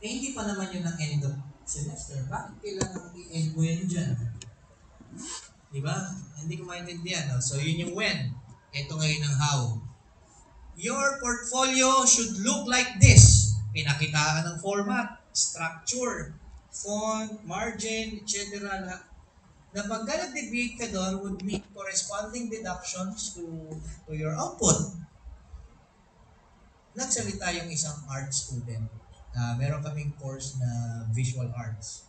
Eh, hindi pa naman yun ang end of semester. Bakit kailangan i-end mo yan dyan? Di ba? Hindi ko maintindihan. No? So, yun yung when. Ito ngayon ang how. Your portfolio should look like this. Pinakitaan ng format, structure, font, margin, etc. Na pagka nag-deviate ka doon would mean corresponding deductions to your output. Nagsalita yung isang art student. Meron kaming course na visual arts.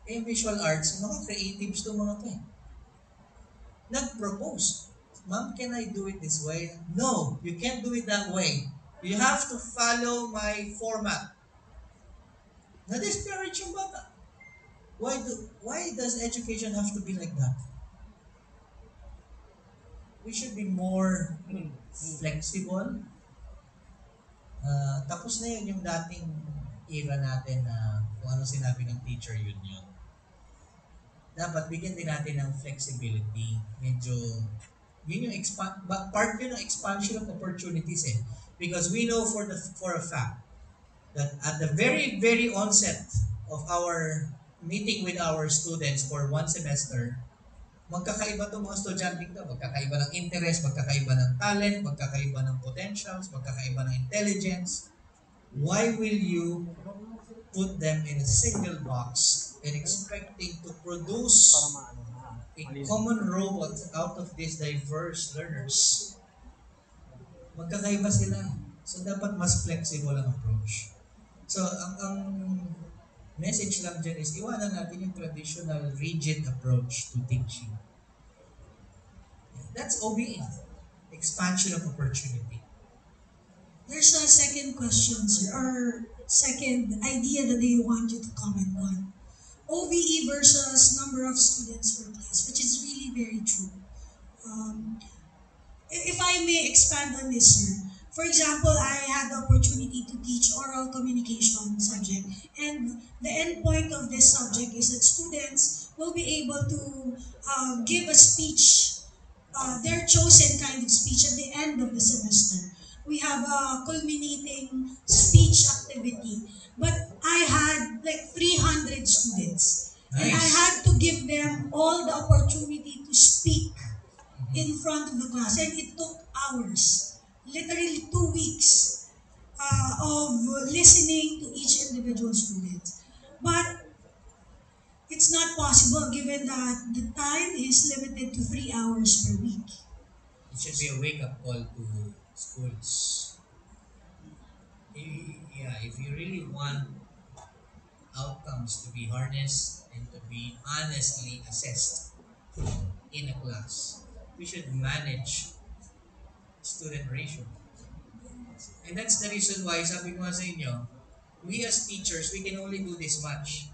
Eh, visual arts, mga creatives to mga to eh. Nag-propose. Ma'am, can I do it this way? No, you can't do it that way. You have to follow my format. Na-discourage yung bata. Why does education have to be like that? We should be more flexible. Tapos na yun yung dating era natin na kung ano sinabi ng teacher yun. Dapat bigyan din natin ng flexibility. Medyo, yun yung part yun ng expansion of opportunities eh. Because we know for a fact that at the very, very onset of our meeting with our students for one semester, magkakaiba itong mga estudyante to. Magkakaiba ng interest, magkakaiba ng talent, magkakaiba ng potentials, magkakaiba ng intelligence. Why will you put them in a single box and expecting to produce a common robot out of these diverse learners? Magkakaiba sila. So, dapat mas flexible ang approach. So, ang message lang dyan is iwanan natin yung traditional rigid approach to teaching. That's OBE. Expansion of opportunity. There's a second question, sir, or second idea that they want you to comment on. OVE versus number of students per class, which is really very true. Um, if I may expand on this, sir. For example, I had the opportunity to teach oral communication subject, and the end point of this subject is that students will be able to give a speech, their chosen kind of speech at the end of the semester. We have a culminating speech activity, but I had like 300 students, and I Nice. had to give them all the opportunity to speak in front of the class, and it took hours, literally 2 weeks of listening to each individual student. But it's not possible given that the time is limited to 3 hours per week. It should be a wake-up call to schools. Yeah, if you really want outcomes to be harnessed and to be honestly assessed in a class, we should manage student ratio. And that's the reason why, sabi ko nga sa inyo, we as teachers, we can only do this much.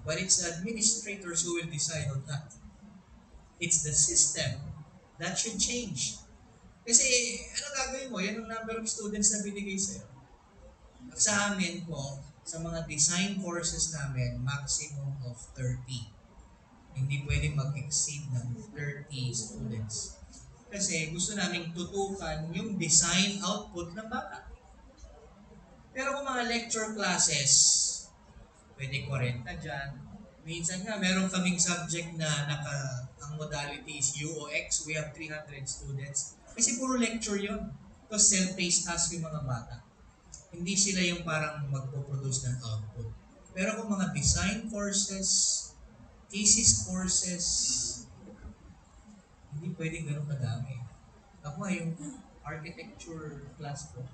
But it's the administrators who will decide on that. It's the system that should change. Kasi, ano gagawin mo? Yan ang number of students na binigay sa'yo. Sa amin po, sa mga design courses namin, maximum of 30. Hindi pwede mag-exceed ng 30 students. Kasi gusto namin tutukan yung design output ng bata. Pero kung mga lecture classes, pwede 40 dyan. Minsan nga, meron kaming subject na ang modality is U o X, we have 300 students. Kasi puro lecture yun. Tapos self-paced task yung mga bata. Hindi sila yung parang magpo-produce ng output. Pero kung mga design courses, thesis courses, hindi pwedeng ganun kadami. Ako nga yung architecture class ko,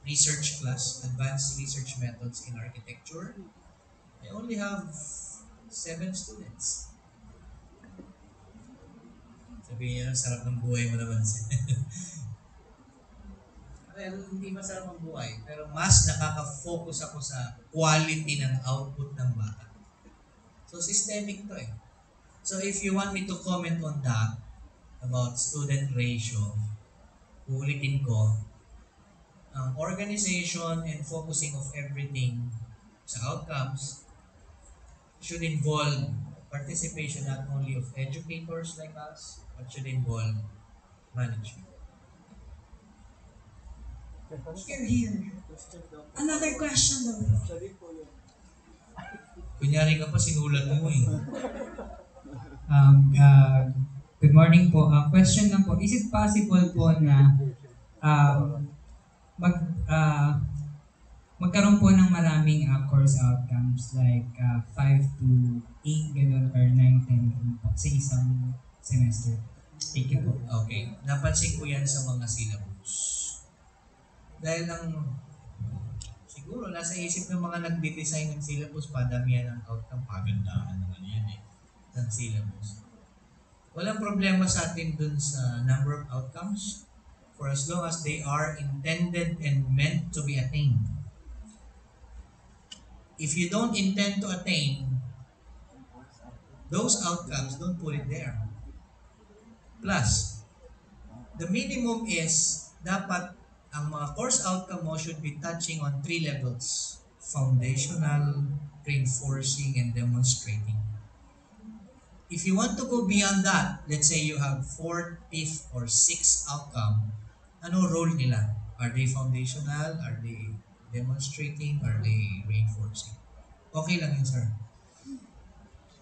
research class, advanced research methods in architecture, I only have 7 students. Sabihin niyo, sarap ng buhay mo naman. Well, hindi masarap ang buhay, pero mas nakaka-focus ako sa quality ng output ng bata. So, systemic to eh. So, if you want me to comment on that, about student ratio, uulitin ko, ang organization and focusing of everything sa outcomes should involve participation not only of educators like us, but should involve management. Here, here. Another question daw. Kunyari ka pa, sinulat mo eh. Um, uh, Good morning po. Question lang po, is it possible po na um, mag, magkaroon po ng maraming course outcomes like 5 to 8 ganun or 9, 10 ganun po sa isang semester? Thank you po. Okay, napansin ko yan sa mga syllabus. Dahil ang siguro nasa isip ng mga nagde-design ng syllabus, padamihan ng outcome, pagandahan naman yan eh, ng syllabus. Walang problema sa atin dun sa number of outcomes for as long as they are intended and meant to be attained. If you don't intend to attain those outcomes, don't put it there. Plus, the minimum is dapat ang mga course outcome mo should be touching on 3 levels: foundational, reinforcing, and demonstrating. If you want to go beyond that, let's say you have 4th, 5th, or 6th outcome, ano role nila? Are they foundational? Are they demonstrating? Are they reinforcing? Okay lang yun, sir.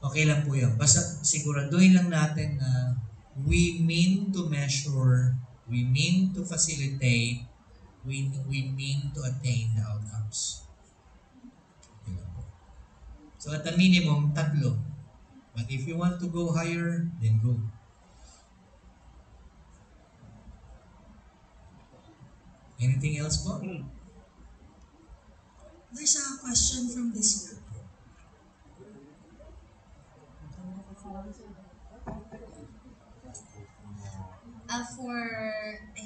Okay lang po yun. Basta siguraduhin lang natin na we mean to measure, we mean to facilitate, we mean to attain the outcomes. Okay lang po. So at the minimum, 3. But if you want to go higher, then go. Anything else po? There's a question from this group.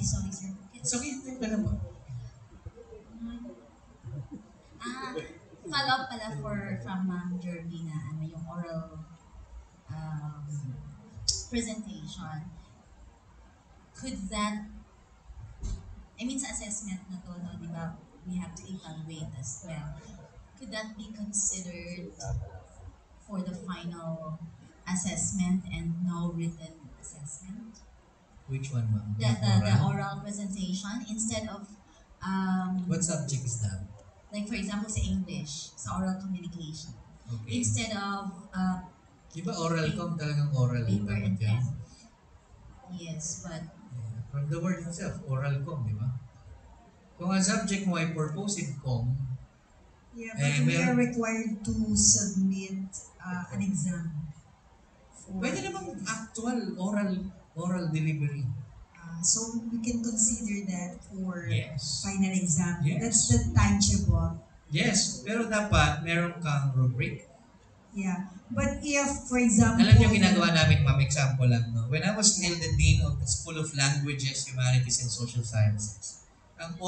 Sorry, sir. It's okay, type ka lang po. Ah, Follow up pala from Ma'am Jerby na yung oral um, presentation. Could that, I mean sa assessment na to, no, di ba, we have to evaluate as well. Could that be considered for the final assessment and no written assessment? Which one, ma'am? The oral presentation instead of What subject is that? like for example sa English, sa oral communication. Okay. Instead of Di ba oral com talagang oral? paper and dapat yan? pen. Yes, but Yeah. From the word itself, oral com, di ba? Kung ang subject mo ay purposive com, Yeah, but we are meron- required to submit an exam. pwede namang actual oral delivery. So we can consider that for Yes. final exam. Yes. That's the tangible. Yes, pero dapat meron kang rubric. Yeah. But if, for example, Alam niyo, ginagawa namin, ma'am, example lang, no? When I was still the Dean of the School of Languages, Humanities, and Social Sciences, ang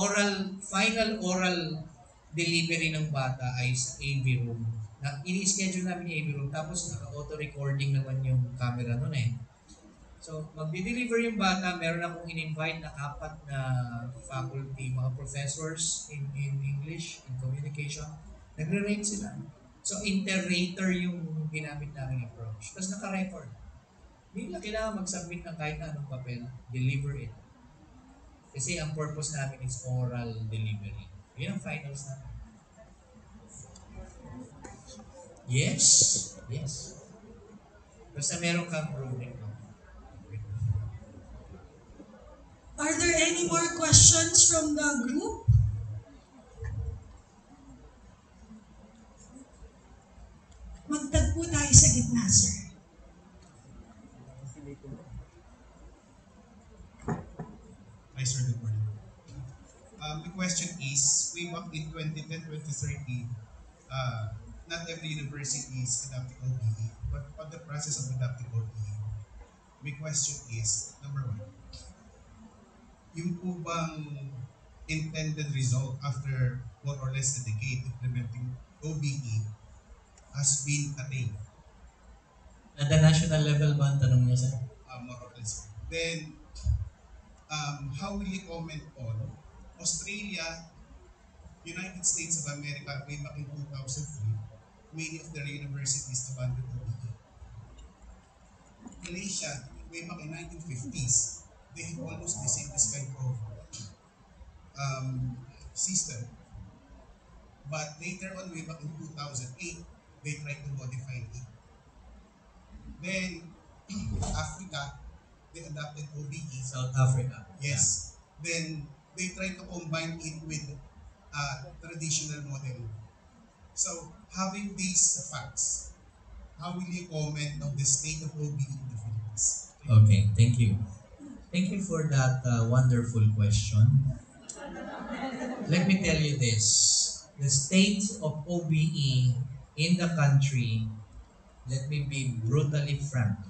final oral delivery ng bata ay sa AV room. Ini-schedule namin yung AV room, tapos naka-auto-recording naman yung camera nun eh. So, magdi-deliver yung bata, meron akong in-invite na 4 na faculty, mga professors in English, in communication. Nagre-rate sila. So, inter-rater yung ginamit namin approach. Tapos naka-record. Hindi nila kailangan mag-submit ng kahit na anong papel. Deliver it. Kasi ang purpose namin is oral delivery. Yun ang finals namin. Yes. Yes. Basta meron kang rubric. are there any more questions from the group? Magtagpo tayo sa gitna, sir. Hi, sir. Good morning. The question is, way back in 2010-2013, not every university is adopting OBE, but on the process of adopting OBE, my question is, number 1, yung po bang intended result after more or less a decade implementing OBE has been attained? At the national level ba ang tanong niya, sir? More or less. Then, how will you comment on Australia, United States of America, way back in 2003, many of their universities abandoned OBE. Malaysia, way back in 1950s, they had almost the same this kind of system. But later on, way back in 2008, they tried to modify it. Then, Africa, they adopted OBE. South Africa. Yes. Then, they tried to combine it with traditional model. So, having these facts, how will you comment on the state of OBE in the Philippines? Okay, thank you. Thank you for that wonderful question. Let me tell you this. The state of OBE in the country, let me be brutally frank.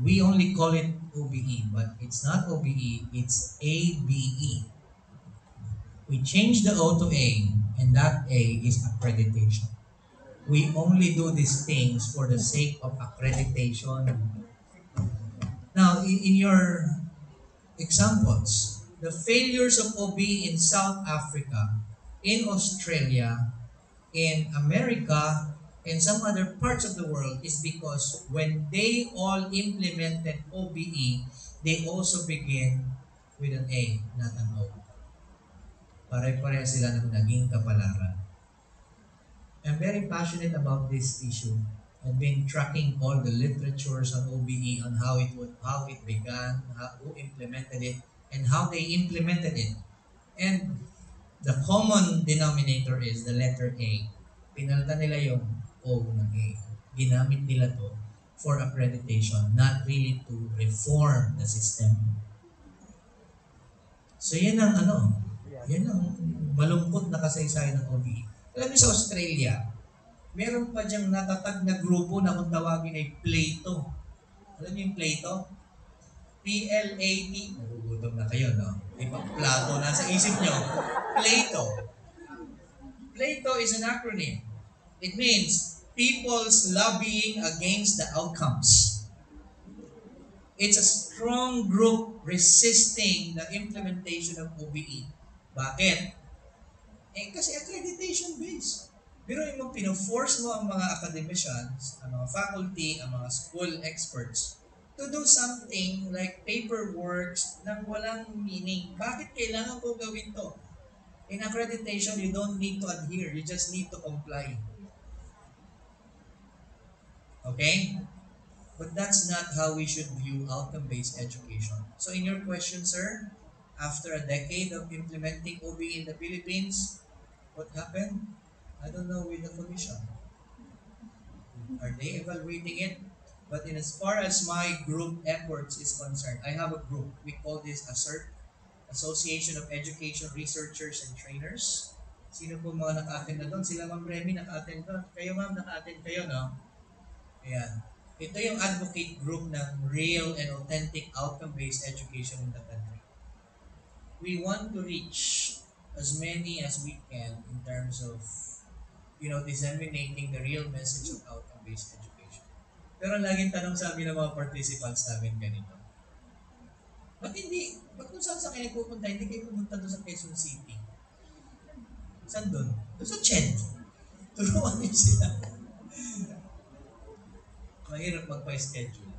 We only call it OBE, but it's not OBE, it's ABE. We change the O to A, and that A is accreditation. We only do these things for the sake of accreditation. Now, in your examples, the failures of OB in South Africa, in Australia, in America, and some other parts of the world is because when they all implemented OBE, they also begin with an A, not an O. Pare-pareha sila ng naging kapalaran. I'm very passionate about this issue. I've been tracking all the literatures on OBE on how it began, who implemented it, and how they implemented it. And the common denominator is the letter A. Pinalitan nila yung O ng A. Ginamit nila to for accreditation, not really to reform the system. So yan ang yan ang malungkot na kasaysayan ng OBE. Alam niyo sa Australia, meron pa diyang natatag na grupo na kung tawagin ay Plato. Alam niyo yung Plato? P-L-A-T. Nagugutom na kayo, no? Ibang Plato nasa isip niyo. Plato. Plato is an acronym. It means people's lobbying against the outcomes. It's a strong group resisting the implementation of OBE. Bakit? Kasi accreditation based. Pero yung pino-force mo ang mga academicians, ang mga faculty, ang mga school experts to do something like paperwork nang walang meaning. Bakit kailangan ko gawin to? In accreditation, you don't need to adhere. You just need to comply. Okay? But that's not how we should view outcome-based education. So in your question, sir, after a decade of implementing OBE in the Philippines, what happened? I don't know with the commission. Are they evaluating it? But in as far as my group efforts is concerned, I have a group. We call this ASERT, Association of Education Researchers and Trainers. Sino po mga naka-attend na doon? Sila Ma'am Remy naka-attend doon. Kayo ma'am, naka-attend kayo, no? Ayan. Ito yung advocate group ng real and authentic outcome-based education in the country. We want to reach as many as we can in terms of disseminating the real message of outcome-based education. Pero laging tanong sa amin ng mga participants namin ganito. Ba't kung saan kayo pupunta, hindi kayo pumunta doon sa Quezon City? Saan doon? Doon sa CHED. Turuan niyo sila. Mahirap magpa-schedule.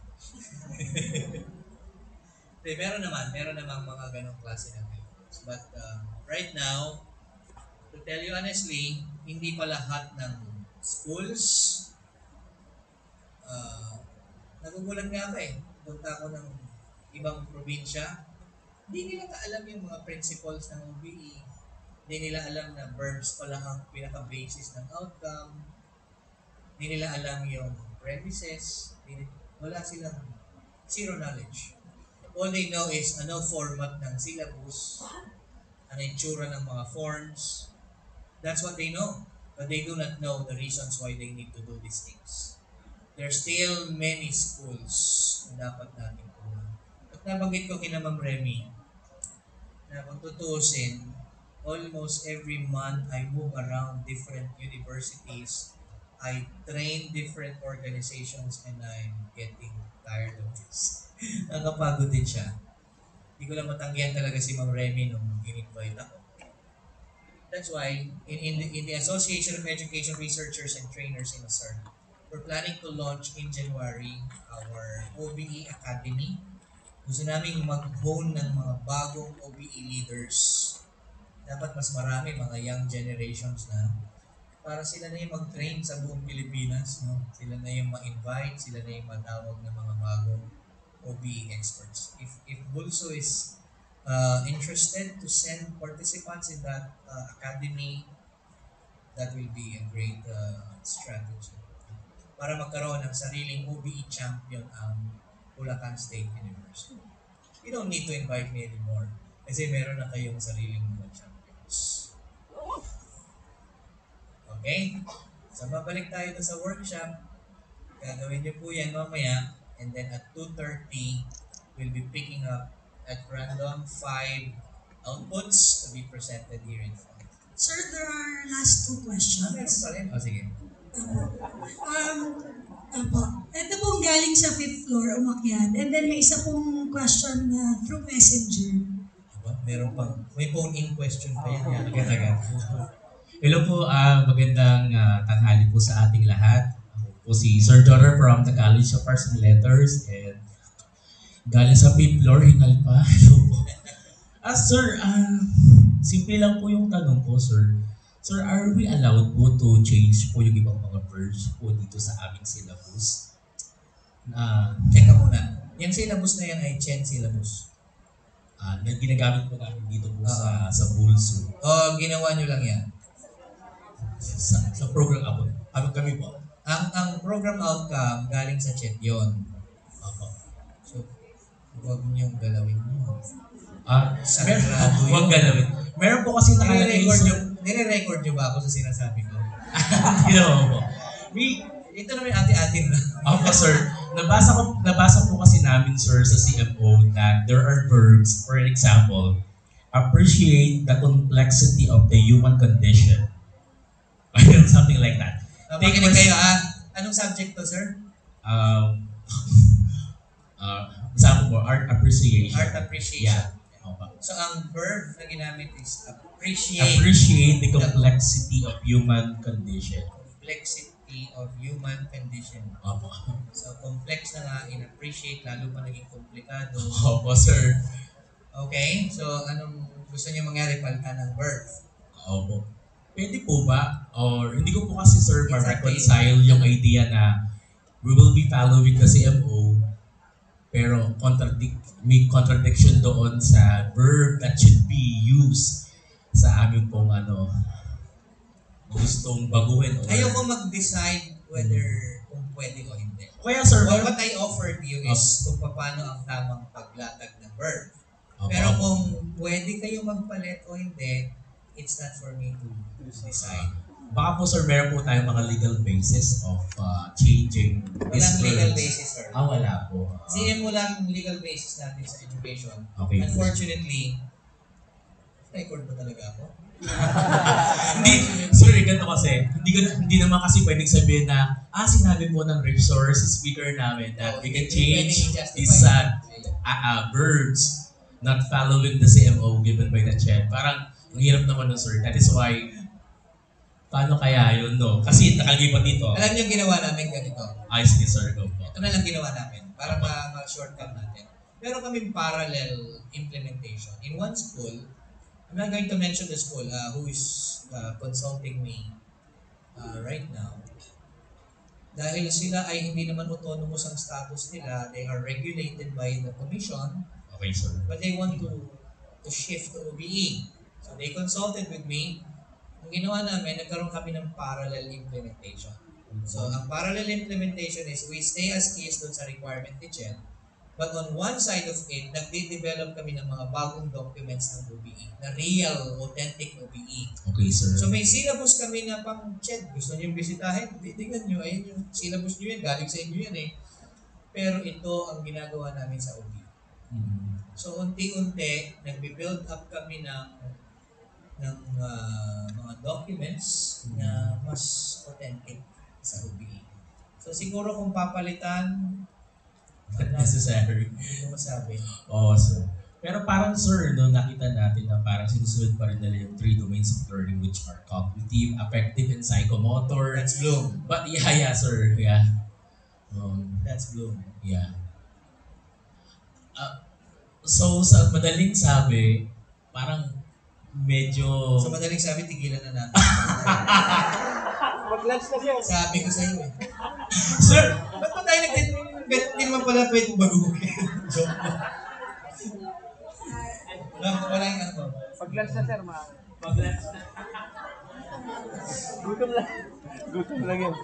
Meron namang mga ganong klase ng efforts. But right now, to tell you honestly, hindi pa lahat ng schools, nagugulat nga ako eh. Punta ako ng ibang probinsya, hindi nila alam yung mga principles ng OBE. Hindi nila alam na verbs pala ang pinaka-basis ng outcome. Hindi nila alam yung premises. Wala silang zero knowledge. All they know is ano format ng syllabus, ano itsura ng mga forms. That's what they know. But they do not know the reasons why they need to do these things. There's still many schools na dapat natin kuha. At nabanggit ko kina Ma'am Remy na kung tutusin, almost every month I move around different universities. I train different organizations and I'm getting tired of this. Nakapagod din siya. Hindi ko lang matanggihan talaga si Ma'am Remy nung in-invite ako. That's why in the Association of Education Researchers and Trainers in ASERT, we're planning to launch in January our OBE Academy. Gusto namin mag-hone ng mga bagong OBE leaders. Dapat mas marami mga young generations na para sila na yung mag-train sa buong Pilipinas. No? Sila na yung ma-invite, sila na yung matawag ng mga bagong OBE experts. If Bulso is interested to send participants in that academy, that will be a great strategy. Para magkaroon ng sariling OBE champion ang Bulacan State University. You don't need to invite me anymore kasi meron na kayong sariling mga champions. Okay? So, babalik tayo sa workshop. Gagawin niyo po yan mamaya. And then at 2:30, we'll be picking up at random 5 outputs to be presented here in front. Sir, there are last two Meron questions. pa rin? O, sige. Um, Apo. Ito pong galing sa fifth floor, umakyat. And then may isa pong question na through messenger. Diba? Meron pang, may phone-in question pa yan. Agad-agad. Hello po, magandang tanghali po sa ating lahat. Ako po si Sir Joner from the College of Arts and Letters and galing sa 5th floor, hingal pa. Hello po. Sir, simple lang po yung tanong ko, sir. Sir, are we allowed po to change po yung ibang mga verbs po dito sa aming syllabus? Check ka muna. Yung syllabus na yan ay Chen syllabus. Na ginagamit po namin dito po sa bulsu. O, ginawa nyo lang yan. Sa program ako. Kami po. Ang program outcome galing sa chat yon. Opo. So, huwag niyong galawin yun. Meron, huwag galawin. Meron po kasi nakalagay Nire-record nyo ba ako sa sinasabi ko? Hindi naman po. Ito naman yung ate-atin na. Opo, sir. Nabasa po kasi namin, sir, sa CMO that there are verbs, for example, appreciate the complexity of the human condition. Something like that. Makinig kayo Anong subject to, sir? Example po, art appreciation. Art appreciation. Yeah. Opo. So, ang verb na ginamit is appreciate. Appreciate the complexity of human condition. Complexity of human condition. Opo. So, complex na nga, in-appreciate, lalo pa naging komplikado. Opo, sir. Okay? So, anong gusto niyo mangyari? Palitan ng verb. Opo. Pwede po ba? Or hindi ko po kasi, sir, It's ma-reconcile yung idea na we will be following the CMO pero may contradiction doon sa verb that should be used sa aming pong gustong baguhin. Ayoko mag-decide whether kung pwede o hindi. Kaya, sir, What I offered you is kung paano ang tamang paglatag ng verb. Pero kung pwede kayo magpalit o hindi, it's not for me to decide. Baka po, sir, meron po tayong mga legal basis of changing these Walang legal verbs. basis, sir. Wala po. Sige mo lang yung legal basis natin sa education. Okay. Unfortunately, record ba talaga ako? Hindi, sir, ganito kasi, hindi naman kasi pwedeng sabihin na, sinabi po ng resource speaker namin that we can change these verbs not following the CMO given by the chat. Parang, ang hirap naman nun, sir. That is why, paano kaya yun, no? Kasi nakalagay pa dito. Alam niyo yung ginawa namin ganito. Sige, sir, go po. Ito na lang ginawa namin para ma-shortcut natin. Pero kami parallel implementation. In one school, I'm not going to mention the school who is consulting me right now. Dahil sila ay hindi naman autonomous ang status nila, they are regulated by the commission, Okay, sir. but they want to shift to OBE. So they consulted with me. Ang ginawa namin, nagkaroon kami ng parallel implementation. So ang parallel implementation is we stay as is doon sa requirement ni Chen, but on one side of it, nagde-develop kami ng mga bagong documents ng OBE, na real, authentic OBE. Okay, sir. So may syllabus kami na pang Chen, gusto niyo bisitahin, tingnan niyo, ayun yung syllabus niyo yan, galing sa inyo yan eh. Pero ito ang ginagawa namin sa OBE. So unti-unti, nagbe-build up kami ng mga documents na mas authentic sa OBE. So siguro kung papalitan, Not necessary. hindi ko masabi. Oo, sir. Pero parang, sir, no, nakita natin na parang sinusunod pa rin nila yung 3 domains of learning which are cognitive, affective, and psychomotor. That's Bloom. But yeah, sir. Yeah. That's Bloom. Yeah. So, sa madaling sabi, parang medyo... So madaling sabi, tigilan na natin. Sabi ko sa iyo eh. Sir, Ba't ba tayo Hindi naman pala pwede baguhin. Joke lang. Wala yung ano. Pag-lunch na sir, Pag-lunch na. Gutom lang. Gutom lang yan.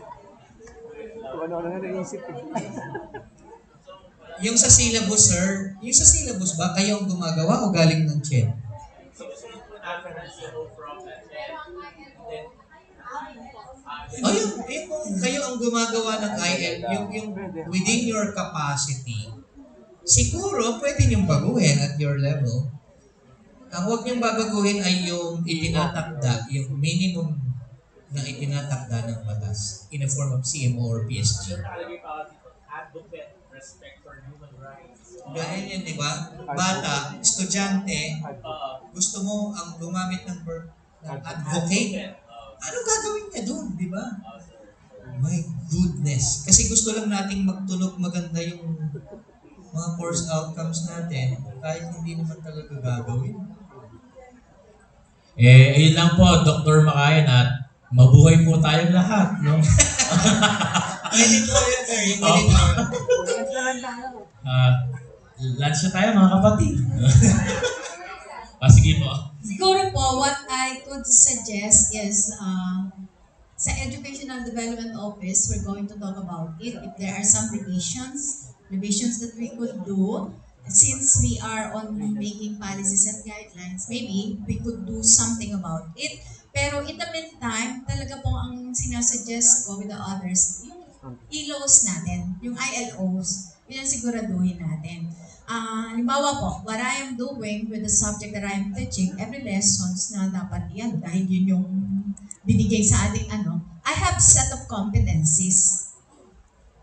Kung ano nga naisip eh. Yung sa syllabus, sir, yung sa syllabus ba, kayo ang gumagawa o galing ng CHED? Oh, yung kung kayo ang gumagawa ng IL, yung within your capacity, siguro pwede niyong baguhin at your level. Ang huwag niyong babaguhin ay yung itinatakda, yung minimum na itinatakda ng batas in the form of CMO or PSG. advocate, respect for human rights. Ganyan yun, di ba? Bata, estudyante, gusto mo ang gumamit ng verb ng advocate. Ano gagawin niya doon, di ba? My goodness. Kasi gusto lang nating magtunog maganda yung mga course outcomes natin kahit hindi naman talaga gagawin. Ayun lang po, Dr. Makayan, at mabuhay po tayong lahat, no? Pwede po yun, sir. Yung pwede po yun. Lunch na tayo, mga kapatid. Sige po. Siguro po, what I could suggest is, sa Educational Development Office, we're going to talk about it. If there are some revisions that we could do, since we are on making policies and guidelines, maybe we could do something about it. Pero in the meantime, talaga po ang sinasuggest ko with the others, yung ILOs natin, yung ILOs, yun ang siguraduhin natin. Halimbawa po, what I am doing with the subject that I am teaching, every lessons na dapat yan, dahil yun yung binigay sa ating I have set of competencies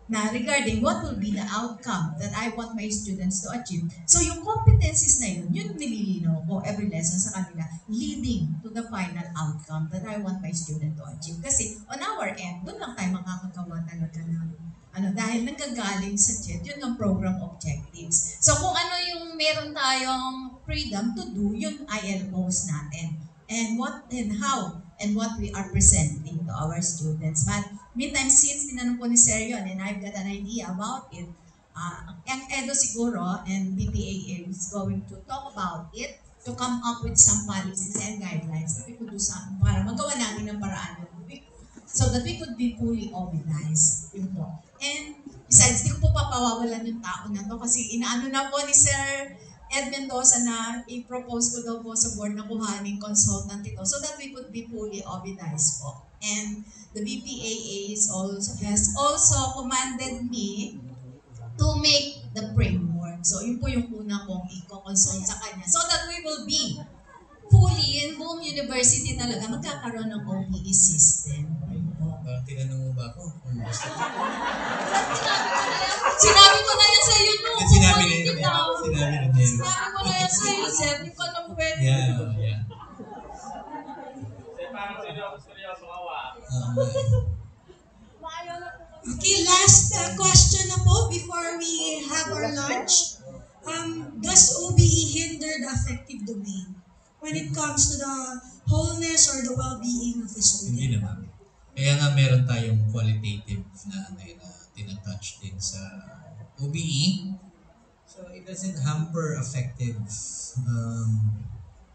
na regarding what will be the outcome that I want my students to achieve. So yung competencies na yun, yun nililinaw ko every lesson sa kanila, leading to the final outcome that I want my student to achieve. Kasi on our end, doon lang tayo makakagawa talaga ng dahil nanggagaling sa CHED, yun ang program objectives. So kung ano yung meron tayong freedom to do, yun ILOs natin. And what and how and what we are presenting to our students. But meantime, since tinanong po ni Sir yun, and I've got an idea about it, ang EDO siguro and BPAA is going to talk about it to come up with some policies and guidelines that we could do something para magawa natin ng paraan yun so that we could be fully organized. Yun po. And besides, di ko po papawawalan yung tao na to kasi inaano na po ni Sir Ed Mendoza na i-propose ko daw po sa board na kuhaning consultant ito so that we could be fully organized po. And the BPAA has also commanded me to make the framework. So yun po yung una kong i-consult sa kanya so that we will be fully in buong university talaga magkakaroon ng OPE system. Tinanong mo ba ako? Sinabi ko na yan sa iyo no. Sinabi na yun. Sinabi ko na yan sa iyo, sir. Hindi ko alam pwede. Yeah. Okay, last question na po before we have our lunch. Does OBE hinder the affective domain when it comes to the wholeness or the well-being of the student? Hindi naman. Kaya nga meron tayong qualitative na tinatouch din sa OBE. So it doesn't hamper affective.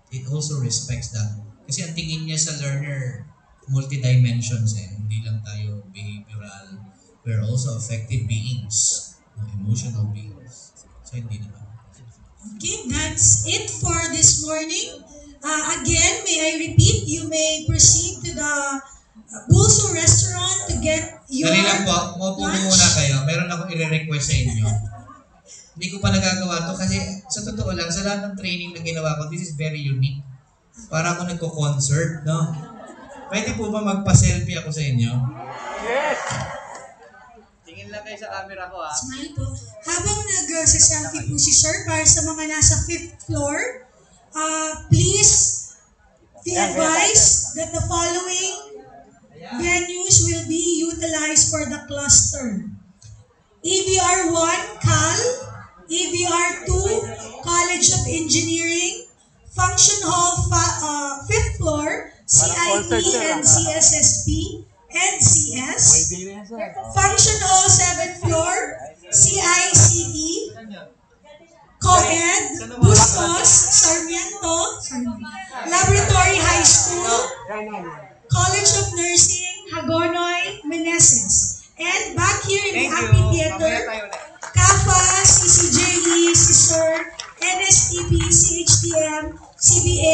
It also respects that. Kasi ang tingin niya sa learner, multi-dimensions Hindi lang tayo behavioral. We're also affective beings. Emotional beings. So hindi naman. Okay, that's it for this morning. Again, may I repeat, you may proceed to the bulsu restaurant to get your Dali lang po, maupo lunch. muna kayo. Meron akong i-request sa inyo. Hindi ko pa nagagawa to kasi sa totoo lang, sa lahat ng training na ginawa ko, this is very unique. Para ako nagko-concert, no? Pwede po ba magpa-selfie ako sa inyo? Yes! Tingin lang kayo sa camera ko, ha? Smile po. Habang nag-selfie po si Sir para sa mga nasa 5th floor, please be advised that the following venues will be utilized for the cluster. EBR 1, CAL, EVR 2, College of Engineering, Function Hall 5th floor, CIE and CSSP, NCS, Function Hall 7th floor, CICE, Co-Ed, Bustos, Sarmiento, Laboratory High School, College of Nursing, Hagonoy, Meneses. And back here in the amphitheater, CAFA, CCJE, CSIR, NSTP, CHTM, CBA,